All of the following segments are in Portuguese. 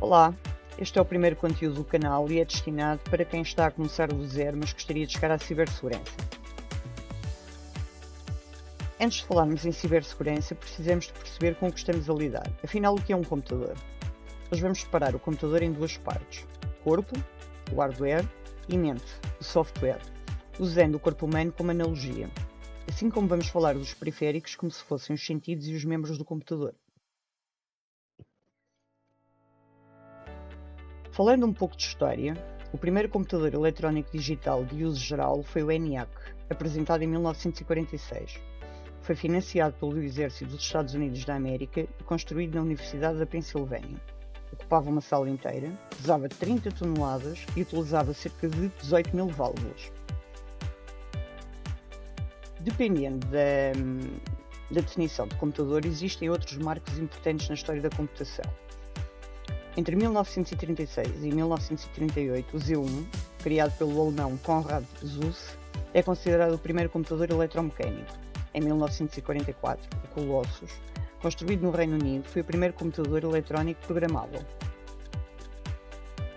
Olá, este é o primeiro conteúdo do canal e é destinado para quem está a começar do zero, mas gostaria de chegar à cibersegurança. Antes de falarmos em cibersegurança, precisamos de perceber com o que estamos a lidar. Afinal, o que é um computador? Nós vamos separar o computador em duas partes: corpo, o hardware, e mente, o software, usando o corpo humano como analogia. Assim como vamos falar dos periféricos como se fossem os sentidos e os membros do computador. Falando um pouco de história, o primeiro computador eletrónico digital de uso geral foi o ENIAC, apresentado em 1946. Foi financiado pelo Exército dos Estados Unidos da América e construído na Universidade da Pensilvânia. Ocupava uma sala inteira, pesava 30 toneladas e utilizava cerca de 18 mil válvulas. Dependendo da definição de computador, existem outros marcos importantes na história da computação. Entre 1936 e 1938, o Z1, criado pelo alemão Konrad Zuse, é considerado o primeiro computador eletromecânico. Em 1944, o Colossus, construído no Reino Unido, foi o primeiro computador eletrónico programável.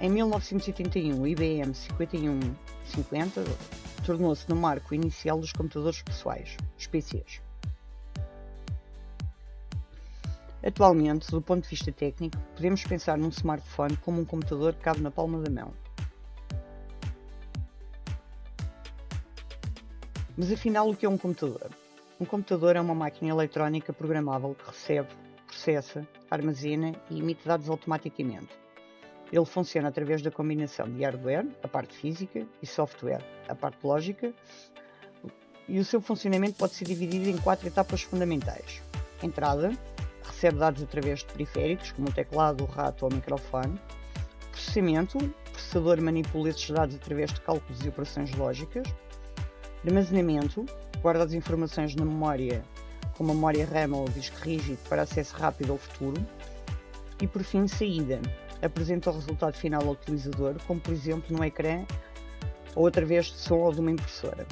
Em 1981, o IBM 5150 tornou-se no marco inicial dos computadores pessoais, os PCs. Atualmente, do ponto de vista técnico, podemos pensar num smartphone como um computador que cabe na palma da mão. Mas afinal, o que é um computador? Um computador é uma máquina eletrónica programável que recebe, processa, armazena e emite dados automaticamente. Ele funciona através da combinação de hardware, a parte física, e software, a parte lógica, e o seu funcionamento pode ser dividido em 4 etapas fundamentais. Entrada: recebe dados através de periféricos, como o teclado, o rato ou o microfone. Processamento: o processador manipula esses dados através de cálculos e operações lógicas. Armazenamento: guarda as informações na memória, como a memória RAM ou o disco rígido, para acesso rápido ao futuro. E por fim, saída: apresenta o resultado final ao utilizador, como por exemplo no ecrã ou através de som ou de uma impressora.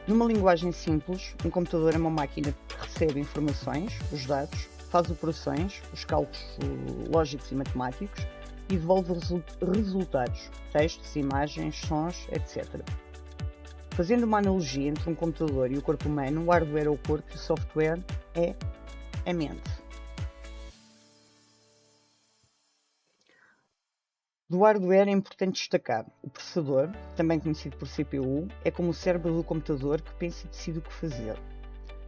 Numa linguagem simples, um computador é uma máquina que recebe informações, os dados, faz operações, os cálculos lógicos e matemáticos e devolve resultados, textos, imagens, sons, etc. Fazendo uma analogia entre um computador e o corpo humano, o hardware é o corpo e o software é a mente. Do hardware é importante destacar: o processador, também conhecido por CPU, é como o cérebro do computador que pensa e decide o que fazer.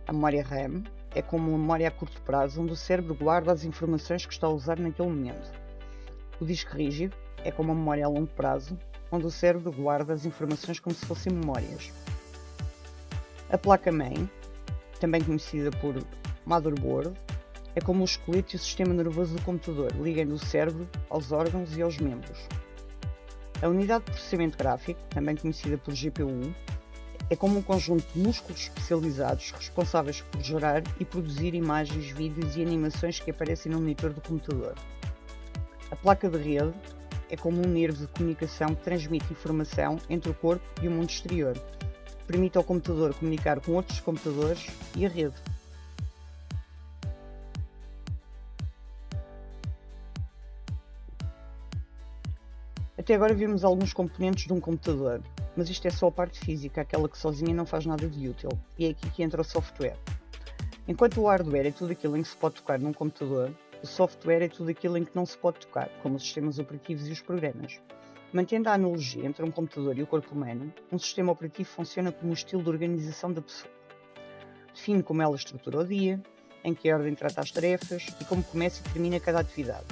A memória RAM é como uma memória a curto prazo, onde o cérebro guarda as informações que está a usar naquele momento. O disco rígido é como uma memória a longo prazo, onde o cérebro guarda as informações como se fossem memórias. A placa-mãe, também conhecida por motherboard, é como o esqueleto e o sistema nervoso do computador, ligando o cérebro aos órgãos e aos membros. A unidade de processamento gráfico, também conhecida por GPU, é como um conjunto de músculos especializados responsáveis por gerar e produzir imagens, vídeos e animações que aparecem no monitor do computador. A placa de rede é como um nervo de comunicação que transmite informação entre o corpo e o mundo exterior, que permite ao computador comunicar com outros computadores e a rede. Até agora vimos alguns componentes de um computador, mas isto é só a parte física, aquela que sozinha não faz nada de útil, e é aqui que entra o software. Enquanto o hardware é tudo aquilo em que se pode tocar num computador, o software é tudo aquilo em que não se pode tocar, como os sistemas operativos e os programas. Mantendo a analogia entre um computador e o corpo humano, um sistema operativo funciona como um estilo de organização da pessoa. Define como ela estrutura o dia, em que ordem trata as tarefas e como começa e termina cada atividade.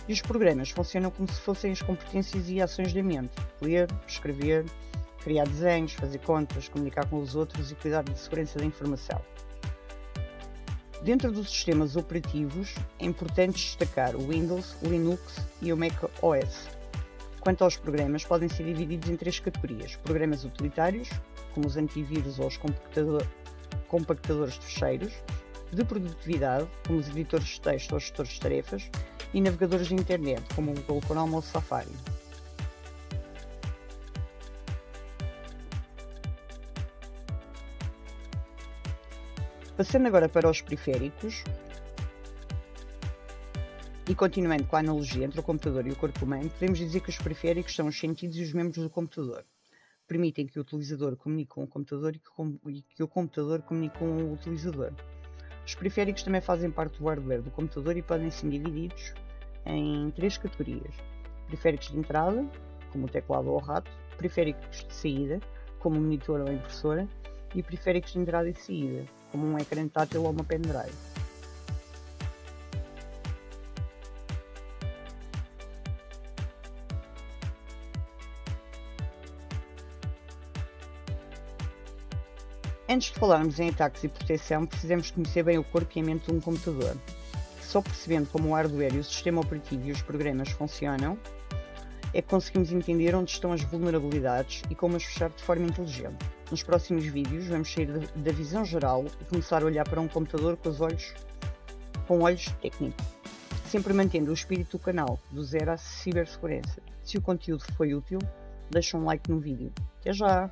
E os programas funcionam como se fossem as competências e ações da mente: ler, escrever, criar desenhos, fazer contas, comunicar com os outros e cuidar da segurança da informação. Dentro dos sistemas operativos, é importante destacar o Windows, o Linux e o Mac OS. Quanto aos programas, podem ser divididos em 3 categorias: programas utilitários, como os antivírus ou os compactadores de ficheiros; de produtividade, como os editores de texto ou gestores de tarefas; e navegadores de internet, como o Google Chrome ou o Safari. Passando agora para os periféricos, continuando com a analogia entre o computador e o corpo humano, podemos dizer que os periféricos são os sentidos e os membros do computador. Permitem que o utilizador comunique com o computador e que o computador comunique com o utilizador. Os periféricos também fazem parte do hardware do computador e podem ser divididos em 3 categorias: periféricos de entrada, como o teclado ou o rato, periféricos de saída, como o monitor ou a impressora, e periféricos de entrada e saída, como um ecrã tátil ou uma pendrive. Antes de falarmos em ataques e proteção, precisamos conhecer bem o corpo e a mente de um computador. Só percebendo como o hardware e o sistema operativo e os programas funcionam, é que conseguimos entender onde estão as vulnerabilidades e como as fechar de forma inteligente. Nos próximos vídeos vamos sair da visão geral e começar a olhar para um computador com olhos técnicos, sempre mantendo o espírito do canal, do zero à cibersegurança. Se o conteúdo foi útil, deixa um like no vídeo. Até já!